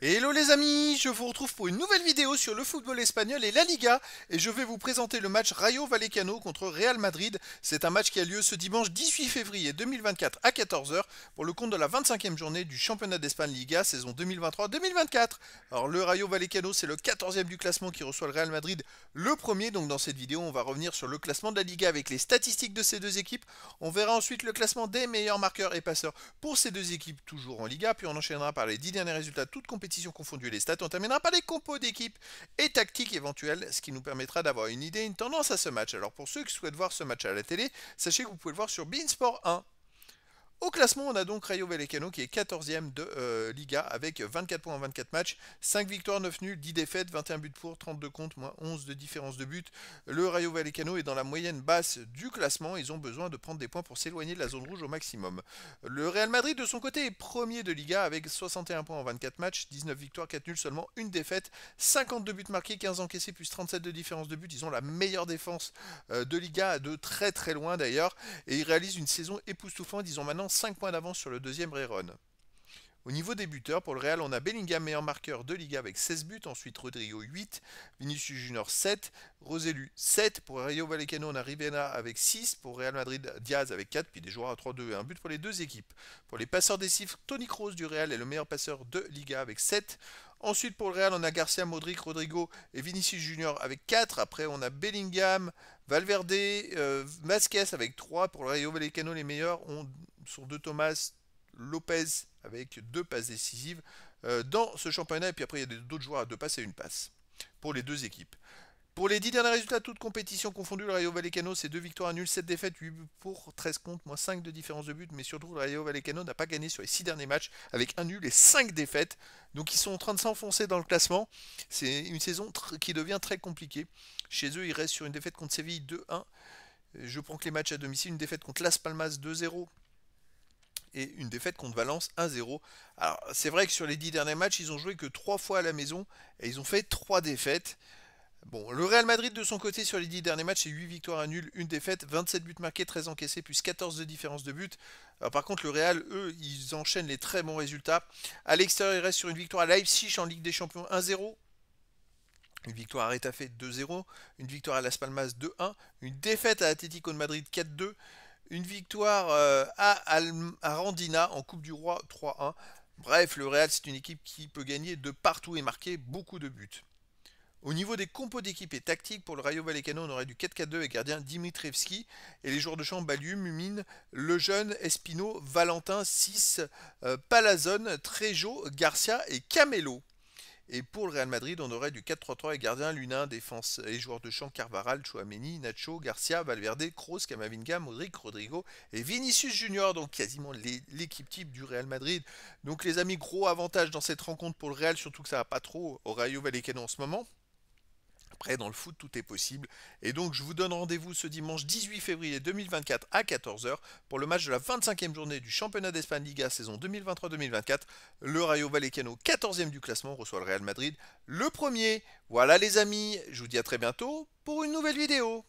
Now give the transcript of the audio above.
Hello les amis, je vous retrouve pour une nouvelle vidéo sur le football espagnol et la Liga et je vais vous présenter le match Rayo Vallecano contre Real Madrid. C'est un match qui a lieu ce dimanche 18 février 2024 à 14 heures pour le compte de la 25e journée du championnat d'Espagne Liga saison 2023-2024. Alors le Rayo Vallecano c'est le 14e du classement qui reçoit le Real Madrid le premier. Donc dans cette vidéo on va revenir sur le classement de la Liga avec les statistiques de ces deux équipes. On verra ensuite le classement des meilleurs marqueurs et passeurs pour ces deux équipes toujours en Liga. Puis on enchaînera par les 10 derniers résultats de toutes compétitions confondues et les stats. On terminera par les compos d'équipe et tactiques éventuelles, ce qui nous permettra d'avoir une idée, une tendance à ce match. Alors pour ceux qui souhaitent voir ce match à la télé, sachez que vous pouvez le voir sur Beansport 1. Au classement, on a donc Rayo Vallecano qui est 14e de Liga avec 24 points en 24 matchs, 5 victoires, 9 nuls, 10 défaites, 21 buts pour, 32 contre, moins 11 de différence de but. Le Rayo Vallecano est dans la moyenne basse du classement, ils ont besoin de prendre des points pour s'éloigner de la zone rouge au maximum. Le Real Madrid de son côté est premier de Liga avec 61 points en 24 matchs, 19 victoires, 4 nuls, seulement une défaite, 52 buts marqués, 15 encaissés plus 37 de différence de but. Ils ont la meilleure défense de Liga de très très loin d'ailleurs et ils réalisent une saison époustouflante. Ils ont maintenant 5 points d'avance sur le deuxième Rayron. Au niveau des buteurs, pour le Real, on a Bellingham, meilleur marqueur de Liga avec 16 buts. Ensuite, Rodrigo 8, Vinicius Junior 7, Roselu 7. Pour Rayo Vallecano, on a Rivera avec 6. Pour Real Madrid, Diaz avec 4. Puis des joueurs à 3-2 et un but pour les deux équipes. Pour les passeurs décisifs, Toni Kroos du Real est le meilleur passeur de Liga avec 7. Ensuite, pour le Real, on a Garcia, Modric, Rodrigo et Vinicius Junior avec 4. Après, on a Bellingham, Valverde, Vasquez avec 3. Pour le Rayo Vallecano, les meilleurs sont de Thomas, Lopez avec 2 passes décisives dans ce championnat. Et puis après, il y a d'autres joueurs à 2 passes et une passe pour les deux équipes. Pour les 10 derniers résultats, toutes compétitions confondues, le Rayo Vallecano, c'est 2 victoires nuls, 7 défaites, 8 pour, 13 contre, moins 5 de différence de but. Mais surtout, le Rayo Vallecano n'a pas gagné sur les 6 derniers matchs avec un nul et 5 défaites. Donc ils sont en train de s'enfoncer dans le classement. C'est une saison qui devient très compliquée. Chez eux, ils restent sur une défaite contre Séville 2-1. Je prends que les matchs à domicile, une défaite contre Las Palmas 2-0 et une défaite contre Valence 1-0. Alors c'est vrai que sur les 10 derniers matchs, ils ont joué que 3 fois à la maison et ils ont fait 3 défaites. Bon, le Real Madrid de son côté sur les 10 derniers matchs, c'est 8 victoires à nul, une défaite, 27 buts marqués, 13 encaissés, plus 14 de différence de but. Alors, par contre, le Real, eux, ils enchaînent les très bons résultats. À l'extérieur, ils restent sur une victoire à Leipzig en Ligue des Champions 1-0. Une victoire à Retafe 2-0, une victoire à Las Palmas 2-1, une défaite à Atlético de Madrid 4-2, une victoire à Randina en Coupe du Roi 3-1. Bref, le Real, c'est une équipe qui peut gagner de partout et marquer beaucoup de buts. Au niveau des compos d'équipe et tactiques, pour le Rayo Vallecano, on aurait du 4-4-2 avec gardien Dimitrievski et les joueurs de champ Balium, Mumine, Lejeune, Espino, Valentin, 6, Palazon, Trejo, Garcia et Camelo. Et pour le Real Madrid, on aurait du 4-3-3 et gardien Lunin, défense et joueurs de champ Carvaral, Chouameni, Nacho, Garcia, Valverde, Kroos, Camavinga, Modric, Rodrigo et Vinicius Junior, donc quasiment l'équipe type du Real Madrid. Donc les amis, gros avantage dans cette rencontre pour le Real, surtout que ça va pas trop au Rayo Vallecano en ce moment. Après, dans le foot, tout est possible. Et donc, je vous donne rendez-vous ce dimanche 18 février 2024 à 14 heures pour le match de la 25e journée du championnat d'Espagne Liga saison 2023-2024. Le Rayo Vallecano, 14e du classement, reçoit le Real Madrid, le premier. Voilà les amis, je vous dis à très bientôt pour une nouvelle vidéo.